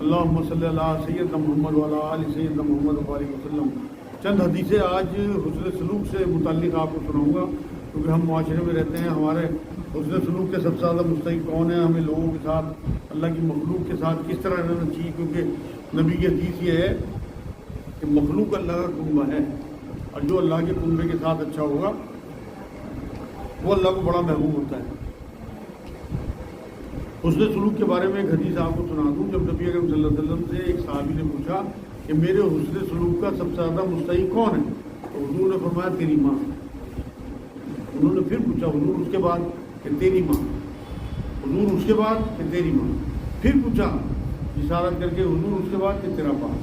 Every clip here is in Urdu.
اللہم صلی اللہ سیدنا محمد وعلی آل سیدنا محمد وبارک وسلم۔ چند حدیثیں آج حسن سلوک سے متعلق آپ کو سناؤں گا، کیونکہ ہم معاشرے میں رہتے ہیں، ہمارے حسن سلوک کے سب سے زیادہ مستحق کون ہیں؟ ہمیں لوگوں کے ساتھ، اللہ کی مخلوق کے ساتھ کس طرح رہنا چاہیے، کیونکہ نبی کی حدیث یہ ہے کہ مخلوق اللہ کا کنبہ ہے، اور جو اللہ کے کنبے کے ساتھ اچھا ہوگا وہ اللہ کو بڑا محبوب ہوتا ہے۔ حسن سلوک کے بارے میں ایک حدیث آپ کو سنا دوں۔ جب نبی اکرم صلی اللہ علیہ وسلم سے ایک صحابی نے پوچھا کہ میرے حسن سلوک کا سب سے زیادہ مستحق کون ہے، تو حضور نے فرمایا تیری ماں۔ انہوں نے پھر پوچھا حضور اس کے بعد، کہ تیری ماں۔ حضور اس کے بعد، کہ تیری ماں۔ پھر پوچھا اشارت کر کے حضور اس کے بعد، کہ تیرا باپ۔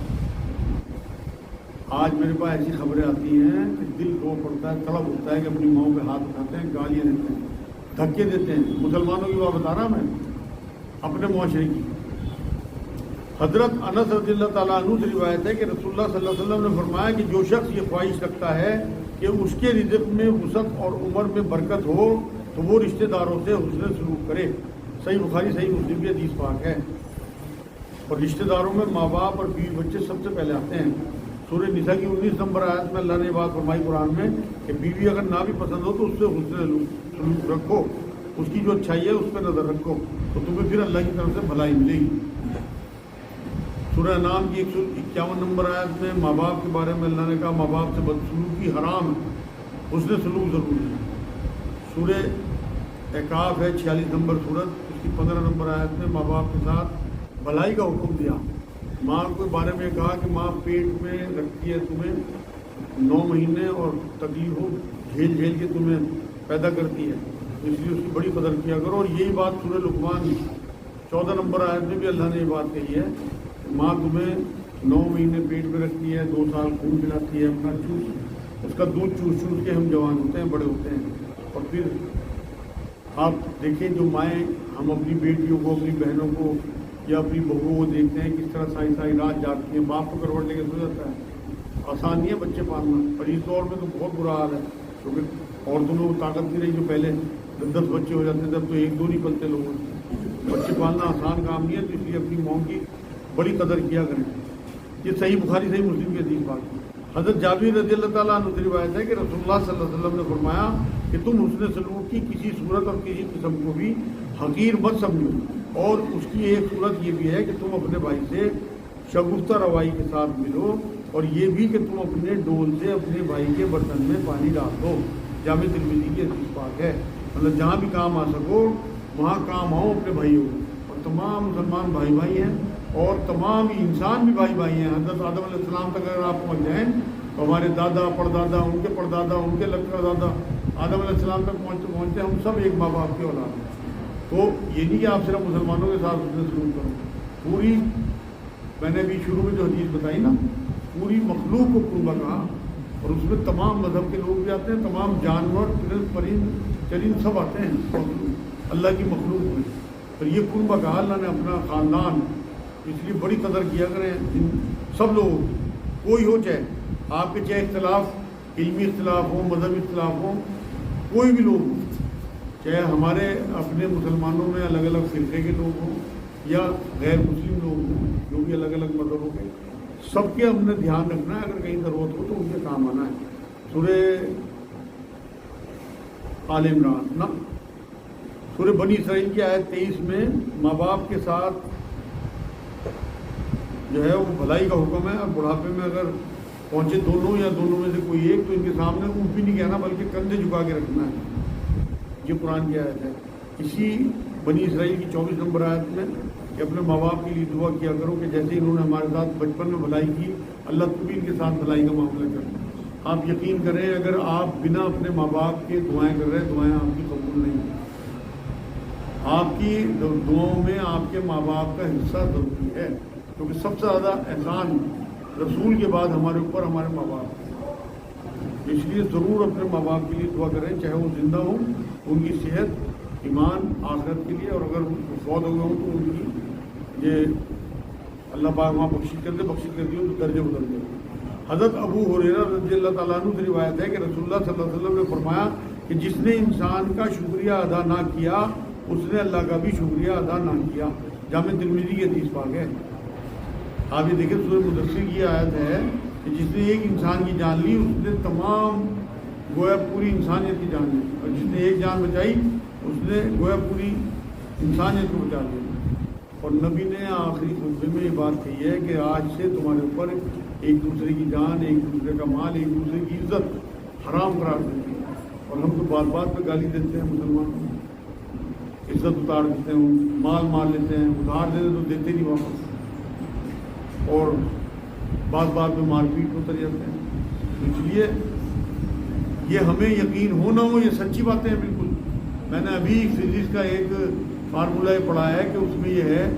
آج میرے پاس ایسی خبریں آتی ہیں کہ دل رو پڑتا ہے، تڑپ ہوتا ہے کہ اپنی ماؤں پہ ہاتھ اٹھاتے ہیں، گالیاں دیتے ہیں، دھکے دیتے ہیں۔ مسلمانوں کی بات بتا رہا میں اپنے معاشرے کی۔ حضرت انس رضی اللہ تعالیٰ عنہ سے روایت ہے کہ رسول اللہ صلی اللہ علیہ وسلم نے فرمایا کہ جو شخص یہ خواہش رکھتا ہے کہ اس کے رزق میں وسعت اور عمر میں برکت ہو تو وہ رشتہ داروں سے حسن سلوک کرے۔ صحیح بخاری صحیح مسلم کی حدیث پاک ہے۔ اور رشتہ داروں میں ماں باپ اور بیوی بچے سب سے پہلے آتے ہیں۔ سورہ نساء کی 19 نمبر آیت میں اللہ نے بات فرمائی قرآن میں کہ بیوی اگر نہ بھی پسند ہو تو اس سے حسن سلوک رکھو، اس کی جو اچھائی ہے اس پہ نظر رکھو، تو تمہیں پھر اللہ کی طرف سے بھلائی ملے گی۔ سورہ انعام کی 151 نمبر آیت میں ماں باپ کے بارے میں اللہ نے کہا ماں باپ سے بدسلوکی حرام ہے، حسن سلوک ضروری ہے۔ سورہ اعقاف ہے 46 نمبر سورت، اس کی 15 نمبر آیت میں ماں باپ کے ساتھ بھلائی کا حکم دیا۔ ماں کے بارے میں کہا کہ ماں پیٹ میں رکھتی ہے تمہیں 9 مہینے اور تکلیفوں جھیل جھیل کے تمہیں پیدا کرتی ہے، اس لیے اس کی بڑی قدر کیا کرو۔ اور یہی بات سورہ لقمان 14 نمبر آیت میں بھی اللہ نے یہ بات کہی ہے کہ ماں تمہیں 9 مہینے پیٹ میں رکھتی ہے، 2 سال خون پلاتی ہے، اپنا اس کا دودھ چوس چوس کے ہم جوان ہوتے ہیں، بڑے ہوتے ہیں۔ اور پھر آپ دیکھیں جو مائیں ہم اپنی بیٹیوں کو، اپنی بہنوں کو یا اپنی بہوؤں کو دیکھتے ہیں کس طرح سائی سائی رات جاگتی ہیں، باپ کو کروٹ لے کے سو جاتا ہے۔ آسان نہیں ہے بچے پالنا، اور اس دور میں تو بہت برا حال ہے، کیونکہ عورتوں میں وہ طاقت نہیں رہی جو پہلے 10 بچے ہو جاتے تھے، اب تو 1-2 نہیں پلتے لوگوں سے۔ بچے پالنا آسان کام نہیں ہے، تو اس لیے اپنی ماں کی بڑی قدر کیا کریں۔ یہ صحیح بخاری صحیح مسلم کی حدیث بات ہے۔ حضرت جابر رضی اللہ تعالیٰ عنہ سے روایت ہے کہ رسول اللہ صلی اللہ علیہ وسلم نے فرمایا کہ تم حسن سلوک کی کسی صورت اور کسی قسم کو بھی حقیر مت سمجھو، اور اس کی ایک صورت یہ بھی ہے کہ تم اپنے بھائی سے شگفتہ روائی کے ساتھ ملو، اور یہ بھی کہ تم اپنے ڈول سے اپنے بھائی کے برتن میں پانی ڈال دو۔ جامع ترمذی کی حدیث پاک ہے۔ مطلب جہاں بھی کام آ سکو وہاں کام آؤ اپنے بھائیوں کو، اور تمام مسلمان بھائی بھائی ہیں، اور تمام انسان بھی بھائی بھائی ہیں۔ حضرت آدم علیہ السلام تک اگر آپ پہنچ جائیں تو ہمارے دادا پردادا، ان کے پردادا، ان کے لکڑ دادا، آدم علیہ السلام تک پہنچتے پہنچتے ہم سب ایک ماں باپ کے اولاد ہیں۔ تو یہ نہیں کہ آپ صرف مسلمانوں کے ساتھ حسن سلوک کرو، پوری، میں نے ابھی شروع میں جو حدیث بتائی نا، پوری مخلوق کو کنبہ کہا، اور اس میں تمام مذہب کے لوگ بھی آتے ہیں، تمام جانور، پرند چرند سب آتے ہیں اللہ کی مخلوق میں۔ اور یہ کنبہ کہا اللہ نے اپنا خاندان، اس لیے بڑی قدر کیا کریں ان سب لوگوں، کوئی ہو، چاہے آپ کے چاہے اختلاف، علمی اختلاف ہو، مذہبی اختلاف ہو، کوئی بھی لوگ ہوں، چاہے ہمارے اپنے مسلمانوں میں الگ الگ فرقے کے لوگ ہوں یا غیر مسلم لوگ ہوں جو بھی الگ الگ مذہبوں کے، سب کے ہم نے دھیان رکھنا ہے، اگر کہیں ضرورت ہو تو ان کے کام آنا ہے۔ سورہ آل عمران نا، سورہ بنی اسرائیل کی آیت 23 میں ماں باپ کے ساتھ جو ہے وہ بھلائی کا حکم ہے، اور بڑھاپے میں اگر پہنچے دونوں یا دونوں میں سے کوئی ایک تو ان کے سامنے اونٹ بھی نہیں کہنا بلکہ کندھے جھکا کے رکھنا ہے۔ یہ قرآن کی آیت ہے۔ اسی بنی اسرائیل کی 24 نمبر آیت میں کہ اپنے ماں باپ کے لیے دعا کیا کرو کہ جیسے انہوں نے ہمارے ساتھ بچپن میں بھلائی کی، اللہ تم بھی ان کے ساتھ بھلائی کا معاملہ کرو۔ آپ یقین کریں اگر آپ بنا اپنے ماں باپ کے دعائیں کر رہے ہیں، دعائیں آپ کی قبول نہیں ہیں۔ آپ کی دعاؤں میں آپ کے ماں باپ کا حصہ ضروری ہے، کیونکہ سب سے زیادہ احسان رسول کے بعد ہمارے اوپر ہمارے ماں باپ ہیں۔ اس لیے ضرور اپنے ماں باپ کے لیے دعا کریں، چاہے وہ زندہ ہوں، ان کی صحت، ایمان، آخرت کے لیے، اور اگر فوت ہو گئے ہوں تو ان کی یہ اللہ پاک وہاں بخشش کر دے تو درجے بدل دے۔ حضرت ابو ہریرہ رضی اللہ تعالیٰ عنہ سے روایت ہے کہ رسول اللہ صلی اللہ علیہ وسلم نے فرمایا کہ جس نے انسان کا شکریہ ادا نہ کیا اس نے اللہ کا بھی شکریہ ادا نہ کیا۔ جامع ترمذی کی حدیث پاک ہے۔ آپ یہ دیکھیں سورہ مدثر کی آیت ہے کہ جس نے ایک انسان کی جان لی اس نے تمام گویا پوری انسانیت کی جان لی، اور جس نے ایک جان بچائی اس نے گویا پوری انسانیت کو بچا لیا۔ اور نبی نے آخری خطبے میں یہ بات کہی ہے کہ آج سے تمہارے اوپر ایک دوسرے کی جان، ایک دوسرے کا مال، ایک دوسرے کی عزت حرام قرار دیتی ہے۔ اور ہم تو بات بات پہ گالی دیتے ہیں مسلمانوں کو، عزت اتار دیتے ہیں، مال مار لیتے ہیں، ادھار دیتے تو دیتے نہیں واپس، اور بات بات میں مار پیٹ اتر جاتے ہیں۔ اس لیے یہ ہمیں یقین ہو نہ ہو، یہ سچی باتیں ہیں بالکل۔ میں نے ابھی فزکس کا ایک فارمولہ پڑھا ہے کہ اس میں یہ ہے،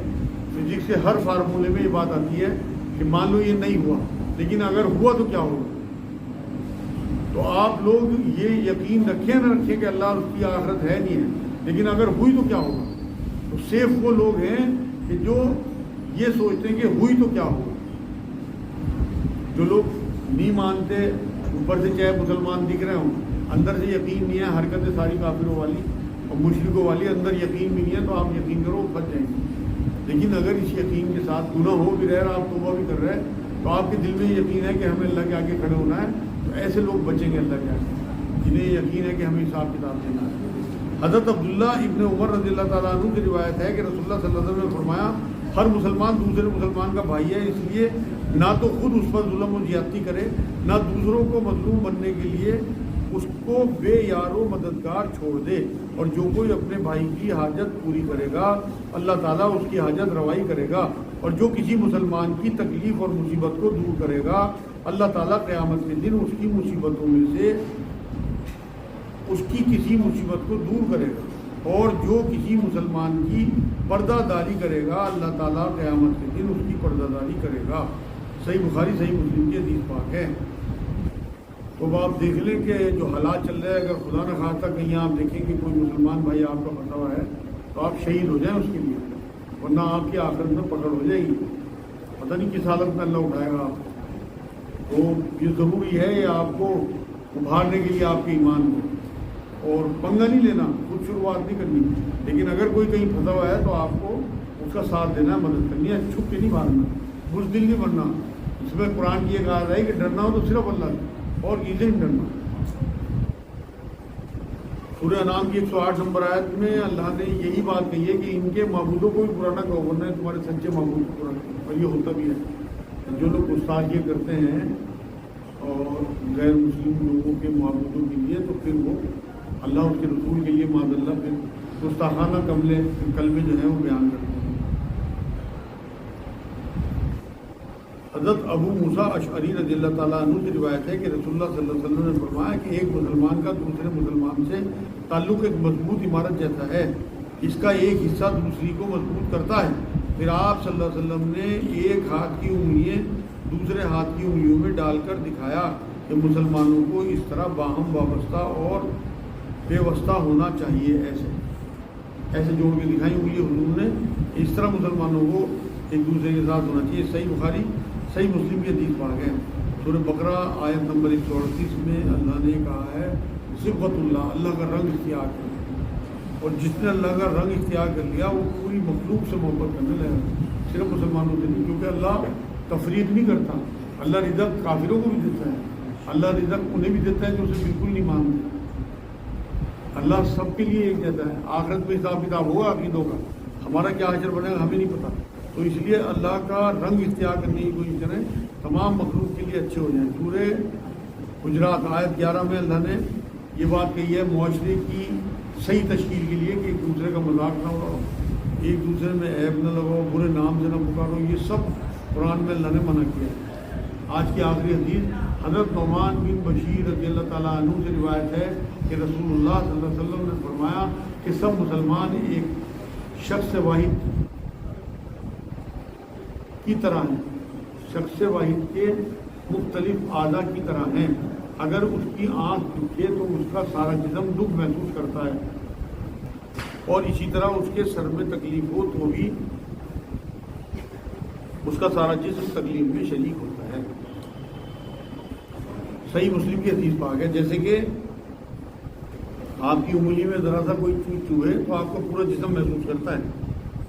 فزکس کے ہر فارمولے میں یہ بات آتی ہے کہ مان لو یہ نہیں ہوا، لیکن اگر ہوا تو کیا ہوگا۔ تو آپ لوگ یہ یقین رکھیں نہ رکھیں کہ اللہ اور اس کی آخرت ہے نہیں ہے، لیکن اگر ہوئی تو کیا ہوگا۔ تو صرف وہ لوگ ہیں کہ جو یہ سوچتے ہیں کہ ہوئی تو کیا ہوگا۔ جو لوگ نہیں مانتے، اوپر سے چاہے مسلمان دکھ رہے ہوں، اندر سے یقین نہیں ہے، حرکتیں ساری کافروں والی اور مشرکوں والی، اندر یقین بھی نہیں ہے، تو آپ یقین کرو بچ جائیں گے۔ لیکن اگر اس یقین کے ساتھ گناہ ہو بھی رہے اور آپ توبہ بھی کر رہے ہیں تو آپ کے دل میں یقین ہے کہ ہمیں اللہ کے آگے کھڑے ہونا ہے، تو ایسے لوگ بچیں گے اللہ کے آگے جنہیں یقین ہے کہ ہمیں حساب کتاب دینا ہے۔ حضرت عبداللہ ابن عمر رضی اللہ تعالیٰ عنہ کی روایت ہے کہ رسول اللہ صلی اللہ علیہ وسلم نے فرمایا، ہر مسلمان دوسرے مسلمان کا بھائی ہے، اس لیے نہ تو خود اس پر ظلم و زیادتی کرے، نہ دوسروں کو مظلوم بننے کے لیے اس کو بے یار و مددگار چھوڑ دے، اور جو کوئی اپنے بھائی کی حاجت پوری کرے گا اللہ تعالیٰ اس کی حاجت روائی کرے گا، اور جو کسی مسلمان کی تکلیف اور مصیبت کو دور کرے گا اللہ تعالیٰ قیامت کے دن اس کی مصیبتوں میں سے اس کی کسی مصیبت کو دور کرے گا، اور جو کسی مسلمان کی پردہ داری کرے گا اللہ تعالیٰ قیامت کے دن اس کی پردہ داری کرے گا۔ صحیح بخاری صحیح مسلم کی حدیث پاک ہے۔ تو اب آپ دیکھ لیں کہ جو حالات چل رہے ہیں، اگر خدا نہ خواستہ کہیں آپ دیکھیں کہ کوئی مسلمان بھائی آپ کا پھنسا ہوا ہے تو آپ شہید ہو جائیں اس کے لیے، ورنہ آپ کی آخرت میں پکڑ ہو جائے گی، پتہ نہیں کس حالت میں اللہ اٹھائے گا آپ۔ تو یہ ضروری ہے یہ آپ کو ابھارنے کے لیے آپ کے ایمان کو، اور پنگا نہیں لینا، خود شروعات نہیں کرنی، لیکن اگر کوئی کہیں پھنسا ہوا ہے تو آپ کو اس کا ساتھ دینا ہے، مدد کرنی ہے، چھپ کے نہیں بھاگنا، بزدل نہیں بننا۔ اس میں قرآن کی یہ کہا ہے کہ ڈرنا ہو تو صرف اللہ سے اور کسی نہیں ڈرنا۔ سورہ انعام کی 108 نمبر آیت میں اللہ نے یہی بات کہی ہے کہ ان کے معبودوں کو بھی برا نہ کہو ورنہ تمہارے سچے معبود کو برا کرو، اور یہ ہوتا بھی ہے۔ جو لوگ گستاخی کرتے ہیں اور غیر مسلم لوگوں کے معبودوں کے لیے، تو پھر وہ اللہ اور اس کے رسول کے لیے معاذ اللہ پھر گستاخانہ کلمے جو ہیں وہ بیان کرتے ہیں۔ حضرت ابو موسیٰ اشعری رضی اللہ تعالیٰ عنہ کی روایت ہے کہ رسول اللہ صلی اللہ علیہ وسلم نے فرمایا کہ ایک مسلمان کا دوسرے مسلمان سے تعلق ایک مضبوط عمارت جیسا ہے، اس کا ایک حصہ دوسری کو مضبوط کرتا ہے۔ پھر آپ صلی اللہ علیہ وسلم نے ایک ہاتھ کی انگلیاں دوسرے ہاتھ کی انگلیوں میں ڈال کر دکھایا کہ مسلمانوں کو اس طرح باہم وابستہ اور بے واسطہ ہونا چاہیے، ایسے جوڑ کے دکھائی انگلی حضور نے، اس طرح مسلمانوں کو ایک دوسرے کے ساتھ ہونا چاہیے۔ صحیح بخاری صحیح مسلم کی حدیث پاک ہے۔ سورہ بقرہ آیت نمبر 138 میں اللہ نے کہا ہے صبغۃ اللہ، اللہ کا رنگ اختیار کر، اور جس نے اللہ کا رنگ اختیار کر لیا وہ پوری مخلوق سے محبت کرنے لگا، صرف مسلمانوں سے نہیں، کیونکہ اللہ تفریق نہیں کرتا۔ اللہ رزق کافروں کو بھی دیتا ہے، اللہ رزق انہیں بھی دیتا ہے جو اسے بالکل نہیں مانتے۔ اللہ سب کے لیے ایک دیتا ہے۔ آخرت میں حساب کتاب ہوگا عقیدوں کا، ہمارا کیا حشر بنے گا ہمیں نہیں پتہ، تو اس لیے اللہ کا رنگ اختیار کرنے کی کوشش کریں، تمام مخلوق کے لیے اچھے ہو جائیں۔ سورہ حجرات آیت 11 میں اللہ نے یہ بات کہی ہے معاشرے کی صحیح تشکیل کے لیے کہ ایک دوسرے کا مذاق نہ اڑاؤ، ایک دوسرے میں عیب نہ لگاؤ، برے نام سے نہ پکارو، یہ سب قرآن میں اللہ نے منع کیا ہے۔ آج کی آخری حدیث حضرت نعمان بن بشیر رضی اللہ تعالیٰ عنہ سے روایت ہے کہ رسول اللہ صلی اللہ علیہ وسلم نے فرمایا کہ سب مسلمان ایک شخص واحد کی طرح ہیں، شخص واحد کے مختلف اعضاء کی طرح ہیں، اگر اس کی آنکھ دکھے تو اس کا سارا جسم دکھ محسوس کرتا ہے، اور اسی طرح اس کے سر میں تکلیف ہو تو بھی اس کا سارا جسم تکلیف میں شریک ہوتا ہے۔ صحیح مسلم کی حدیث پاک ہے، جیسے کہ آپ کی انگلی میں ذرا سا کوئی چوہے تو آپ کا پورا جسم محسوس کرتا ہے،